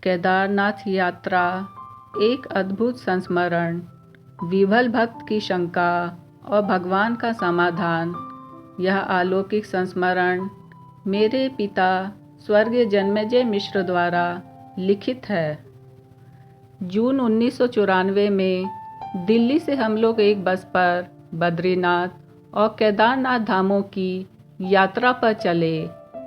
केदारनाथ यात्रा एक अद्भुत संस्मरण, विभल भक्त की शंका और भगवान का समाधान। यह अलौकिक संस्मरण मेरे पिता स्वर्गीय जन्मेजय मिश्र द्वारा लिखित है। जून 1994 में दिल्ली से हम लोग एक बस पर बद्रीनाथ और केदारनाथ धामों की यात्रा पर चले।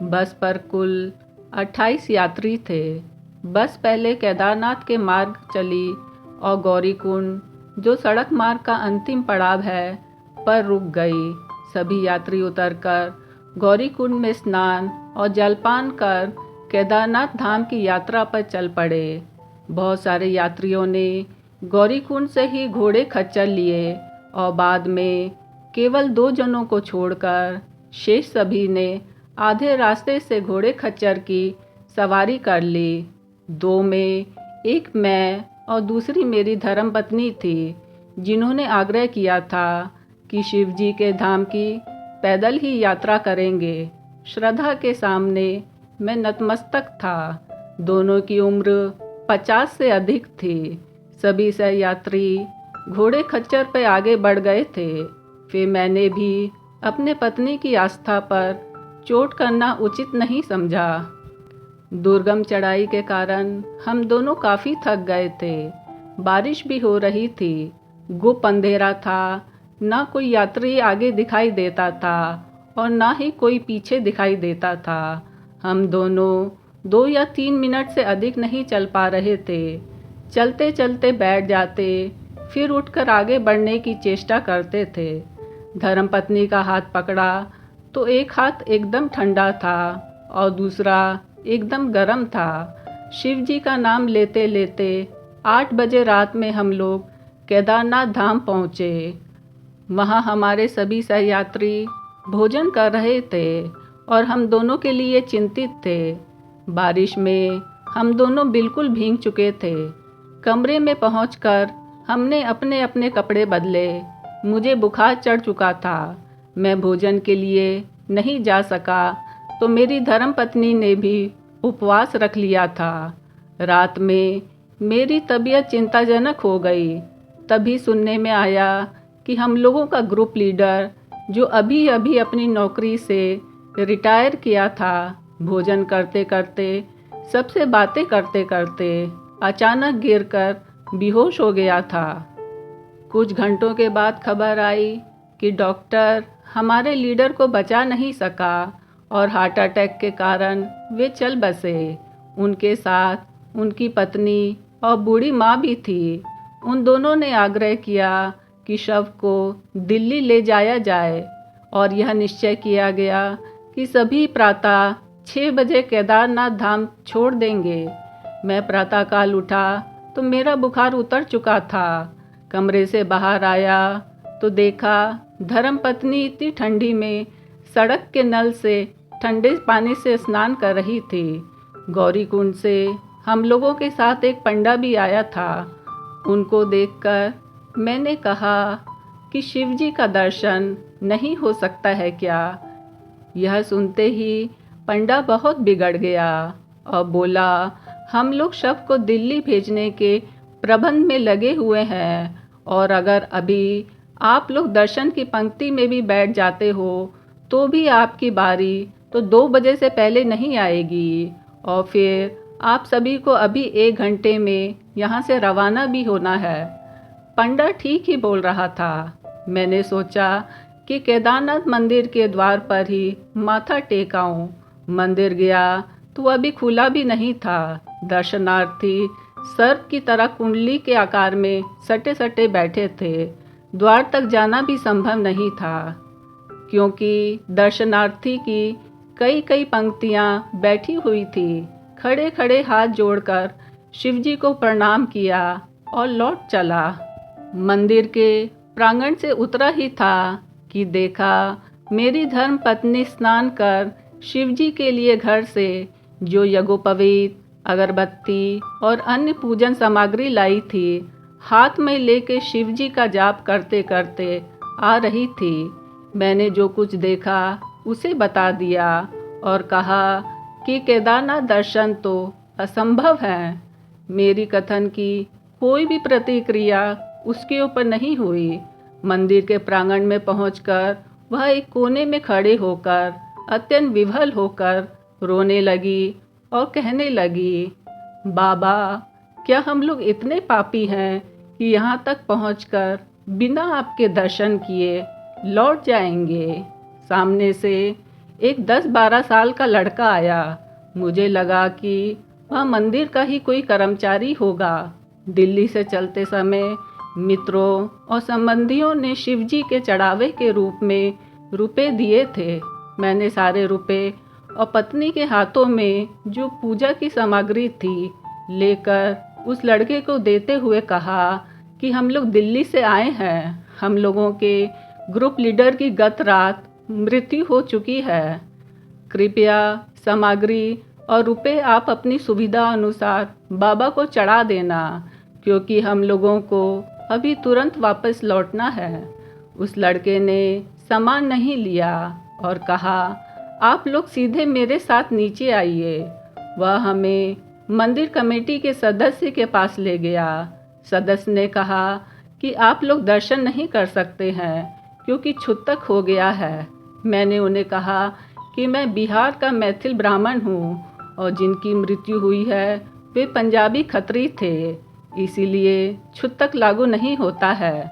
बस पर कुल 28 यात्री थे। बस पहले केदारनाथ के मार्ग चली और गौरीकुंड, जो सड़क मार्ग का अंतिम पड़ाव है, पर रुक गई। सभी यात्री उतरकर गौरीकुंड में स्नान और जलपान कर केदारनाथ धाम की यात्रा पर चल पड़े। बहुत सारे यात्रियों ने गौरीकुंड से ही घोड़े खच्चर लिए और बाद में केवल 2 जनों को छोड़कर शेष सभी ने आधे रास्ते से घोड़े खच्चर की सवारी कर ली। 2 में एक मैं और दूसरी मेरी धर्मपत्नी थी, जिन्होंने आग्रह किया था कि शिवजी के धाम की पैदल ही यात्रा करेंगे। श्रद्धा के सामने मैं नतमस्तक था। दोनों की उम्र 50 से अधिक थी। सभी सहयात्री घोड़े खच्चर पर आगे बढ़ गए थे। फिर मैंने भी अपने पत्नी की आस्था पर चोट करना उचित नहीं समझा। दुर्गम चढ़ाई के कारण हम दोनों काफ़ी थक गए थे। बारिश भी हो रही थी। गुप अंधेरा था। ना कोई यात्री आगे दिखाई देता था और ना ही कोई पीछे दिखाई देता था। हम दोनों 2 या 3 मिनट से अधिक नहीं चल पा रहे थे। चलते चलते बैठ जाते, फिर उठकर आगे बढ़ने की चेष्टा करते थे। धर्मपत्नी का हाथ पकड़ा तो एक हाथ एकदम ठंडा था और दूसरा एकदम गर्म था। शिवजी का नाम लेते लेते 8 बजे रात में हम लोग केदारनाथ धाम पहुँचे। वहाँ हमारे सभी सहयात्री भोजन कर रहे थे और हम दोनों के लिए चिंतित थे। बारिश में हम दोनों बिल्कुल भीग चुके थे। कमरे में पहुंचकर हमने अपने अपने कपड़े बदले। मुझे बुखार चढ़ चुका था। मैं भोजन के लिए नहीं जा सका तो मेरी धर्मपत्नी ने भी उपवास रख लिया था। रात में मेरी तबीयत चिंताजनक हो गई। तभी सुनने में आया कि हम लोगों का ग्रुप लीडर, जो अभी अभी अपनी नौकरी से रिटायर किया था, भोजन करते करते, सबसे बातें करते करते अचानक गिरकर बेहोश हो गया था। कुछ घंटों के बाद खबर आई कि डॉक्टर हमारे लीडर को बचा नहीं सका और हार्ट अटैक के कारण वे चल बसे। उनके साथ उनकी पत्नी और बूढ़ी माँ भी थी। उन दोनों ने आग्रह किया कि शव को दिल्ली ले जाया जाए और यह निश्चय किया गया कि सभी प्रातः 6 बजे केदारनाथ धाम छोड़ देंगे। मैं प्रातःकाल उठा तो मेरा बुखार उतर चुका था। कमरे से बाहर आया तो देखा धर्मपत्नी इतनी ठंडी में सड़क के नल से ठंडे पानी से स्नान कर रही थी। गौरीकुंड से हम लोगों के साथ एक पंडा भी आया था। उनको देखकर मैंने कहा कि शिवजी का दर्शन नहीं हो सकता है क्या? यह सुनते ही पंडा बहुत बिगड़ गया और बोला, हम लोग शव को दिल्ली भेजने के प्रबंध में लगे हुए हैं और अगर अभी आप लोग दर्शन की पंक्ति में भी बैठ जाते हो तो भी आपकी बारी तो 2 बजे से पहले नहीं आएगी और फिर आप सभी को अभी 1 घंटे में यहाँ से रवाना भी होना है। पंडा ठीक ही बोल रहा था। मैंने सोचा कि केदारनाथ मंदिर के द्वार पर ही माथा टेकाऊं। मंदिर गया तो अभी खुला भी नहीं था। दर्शनार्थी सर्प की तरह कुंडली के आकार में सटे सटे बैठे थे। द्वार तक जाना भी संभव नहीं था, क्योंकि दर्शनार्थी की कई कई पंक्तियां बैठी हुई थी। खड़े खड़े हाथ जोड़कर शिवजी को प्रणाम किया और लौट चला। मंदिर के प्रांगण से उतरा ही था कि देखा मेरी धर्मपत्नी स्नान कर शिवजी के लिए घर से जो यज्ञोपवीत, अगरबत्ती और अन्य पूजन सामग्री लाई थी, हाथ में लेके शिवजी का जाप करते करते आ रही थी। मैंने जो कुछ देखा उसे बता दिया और कहा कि केदारनाथ दर्शन तो असंभव हैं। मेरी कथन की कोई भी प्रतिक्रिया उसके ऊपर नहीं हुई। मंदिर के प्रांगण में पहुंचकर वह एक कोने में खड़े होकर अत्यंत विह्वल होकर रोने लगी और कहने लगी, बाबा, क्या हम लोग इतने पापी हैं कि यहाँ तक पहुंचकर बिना आपके दर्शन किए लौट जाएंगे? सामने से एक 10-12 साल का लड़का आया। मुझे लगा कि वह मंदिर का ही कोई कर्मचारी होगा। दिल्ली से चलते समय मित्रों और संबंधियों ने शिवजी के चढ़ावे के रूप में रुपए दिए थे। मैंने सारे रुपए और पत्नी के हाथों में जो पूजा की सामग्री थी लेकर उस लड़के को देते हुए कहा कि हम लोग दिल्ली से आए हैं। हम लोगों के ग्रुप लीडर की गत रात मृत्यु हो चुकी है। कृपया सामग्री और रुपए आप अपनी सुविधा अनुसार बाबा को चढ़ा देना, क्योंकि हम लोगों को अभी तुरंत वापस लौटना है। उस लड़के ने सामान नहीं लिया और कहा, आप लोग सीधे मेरे साथ नीचे आइए। वह हमें मंदिर कमेटी के सदस्य के पास ले गया। सदस्य ने कहा कि आप लोग दर्शन नहीं कर सकते हैं क्योंकि छूतक हो गया है। मैंने उन्हें कहा कि मैं बिहार का मैथिल ब्राह्मण हूँ और जिनकी मृत्यु हुई है वे पंजाबी खत्री थे, इसीलिए छूतक लागू नहीं होता है।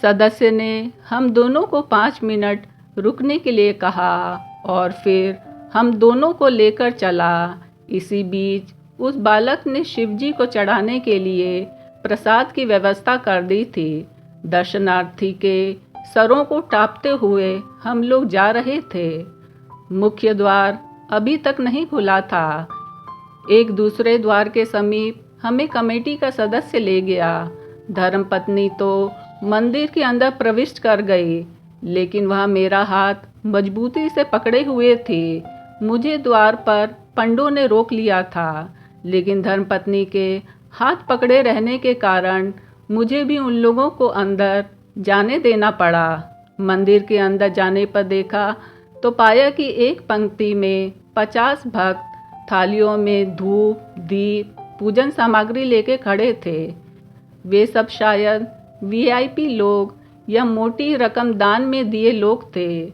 सदस्य ने हम दोनों को 5 मिनट रुकने के लिए कहा और फिर हम दोनों को लेकर चला। इसी बीच उस बालक ने शिवजी को चढ़ाने के लिए प्रसाद की व्यवस्था कर दी थी। दर्शनार्थी के सरों को टापते हुए हम लोग जा रहे थे। मुख्य द्वार अभी तक नहीं खुला था। एक दूसरे द्वार के समीप हमें कमेटी का सदस्य ले गया। धर्मपत्नी तो मंदिर के अंदर प्रविष्ट कर गई, लेकिन वह मेरा हाथ मजबूती से पकड़े हुए थी। मुझे द्वार पर पंडों ने रोक लिया था, लेकिन धर्मपत्नी के हाथ पकड़े रहने के कारण मुझे भी उन लोगों को अंदर जाने देना पड़ा। मंदिर के अंदर जाने पर देखा तो पाया कि एक पंक्ति में 50 भक्त थालियों में धूप, दीप, पूजन सामग्री लेके खड़े थे। वे सब शायद वीआईपी लोग या मोटी रकम दान में दिए लोग थे।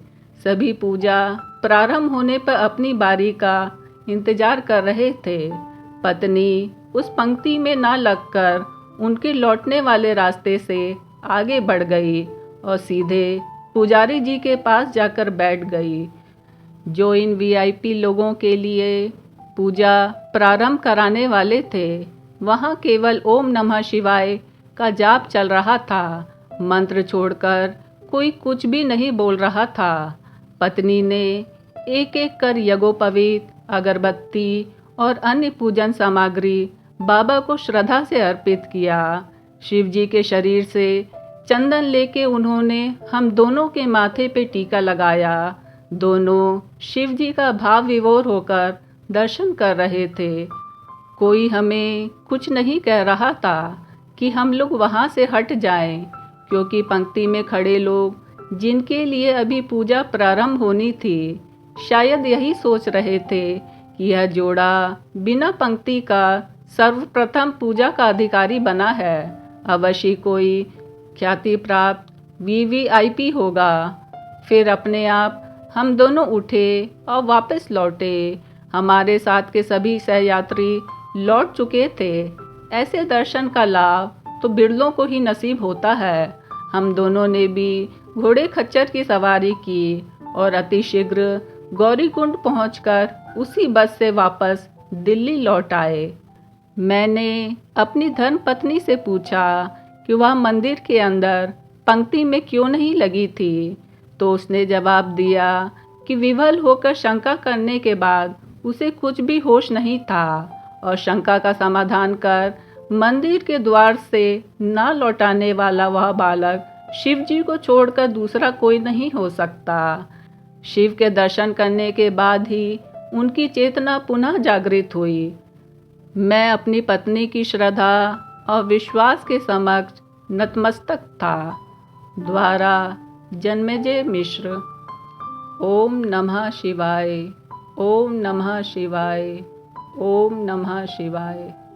सभी पूजा प्रारंभ होने पर अपनी बारी का इंतजार कर रहे थे। पत्नी उस पंक्ति में ना लगकर उनके लौटने वाले रास्ते से आगे बढ़ गई और सीधे पुजारी जी के पास जाकर बैठ गई, जो इन वीआईपी लोगों के लिए पूजा प्रारंभ कराने वाले थे। वहाँ केवल ओम नमः शिवाय का जाप चल रहा था। मंत्र छोड़कर कोई कुछ भी नहीं बोल रहा था। पत्नी ने एक एक कर यज्ञोपवीत, अगरबत्ती और अन्य पूजन सामग्री बाबा को श्रद्धा से अर्पित किया। शिवजी के शरीर से चंदन लेके उन्होंने हम दोनों के माथे पे टीका लगाया। दोनों शिवजी का भाव विभोर होकर दर्शन कर रहे थे। कोई हमें कुछ नहीं कह रहा था कि हम लोग वहाँ से हट जाएं, क्योंकि पंक्ति में खड़े लोग जिनके लिए अभी पूजा प्रारंभ होनी थी शायद यही सोच रहे थे कि यह जोड़ा बिना पंक्ति का सर्वप्रथम पूजा का अधिकारी बना है। अवश्य कोई ख्याति प्राप्त वीवीआईपी होगा। फिर अपने आप हम दोनों उठे और वापस लौटे। हमारे साथ के सभी सहयात्री लौट चुके थे। ऐसे दर्शन का लाभ तो बिरलों को ही नसीब होता है। हम दोनों ने भी घोड़े खच्चर की सवारी की और अतिशीघ्र गौरीकुंड पहुंचकर उसी बस से वापस दिल्ली लौट आए। मैंने अपनी धर्मपत्नी से पूछा कि वह मंदिर के अंदर पंक्ति में क्यों नहीं लगी थी, तो उसने जवाब दिया कि विवल होकर शंका करने के बाद उसे कुछ भी होश नहीं था और शंका का समाधान कर मंदिर के द्वार से न लौटाने वाला वह बालक शिव जी को छोड़कर दूसरा कोई नहीं हो सकता। शिव के दर्शन करने के बाद ही उनकी चेतना पुनः जागृत हुई। मैं अपनी पत्नी की श्रद्धा और विश्वास के समक्ष नतमस्तक था। द्वारा जन्मेजय मिश्र। ओम नमः शिवाय। ओम नमः शिवाय। ओम नमः शिवाय।